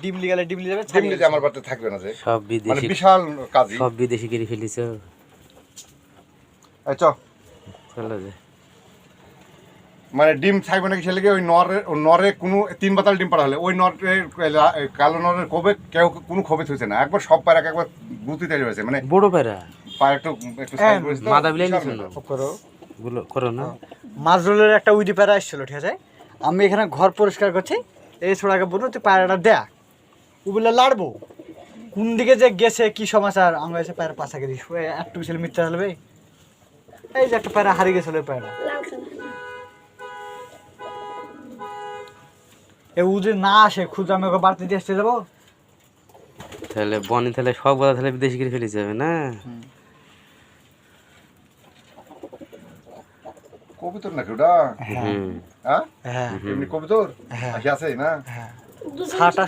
ডিম লিগালে ডিম লিয়ে যাবে, ডিম নিতে আমার বাড়িতে থাকবে না যে সব মানে বিদেশি, বিশাল কাজী। সব বিদেশি করে ফেলিছ। এই চ চলো যে মানে ডিম থাকবে নাকি ছেলেকে ওই নরে কোনো 3 বাতাল ডিম পাড়া হলে ওই নরের কালো নরের কবে কেউ কোনো খবে থইছে না, একবার সব পায়রা একবার গুতি তৈরি হয়েছে মানে বড় পেরা পায়রা একটু একটু সাইজ করেছে তো, মাদা বিলাই বিশাল নিছো না ব্যাপার। করো গুলো করো না। মাজরুলের একটা উইডি প্যারা আসছিল, ঠিক আছে? আমি এখানে ঘর পরিষ্কার করছি, এই ছোড়াকে বললো তুই পায়রাটা দেখ, ও বলে লাড়বো। কোন দিকে যে গেছে কি সমাচার, আমরা এসে পায়রা পাশাকে দিস একটু ছেলে মিথ্যা চলবে। এই যে একটা পায়রা হারিয়ে গেছিল, ওই পায়রা ও যদি না আসে খুঁজে আমি ওকে বাড়তি দিয়ে আসতে যাবো। তাহলে বনি তাহলে সব কথা তাহলে বিদেশি করে ফেলিছে হবে না। কবিতর নাকি ওটা? হুম হ্যাঁ হ্যাঁ এমনি কবিতর হ্যাঁ আছে না? হ্যাঁ ছাটা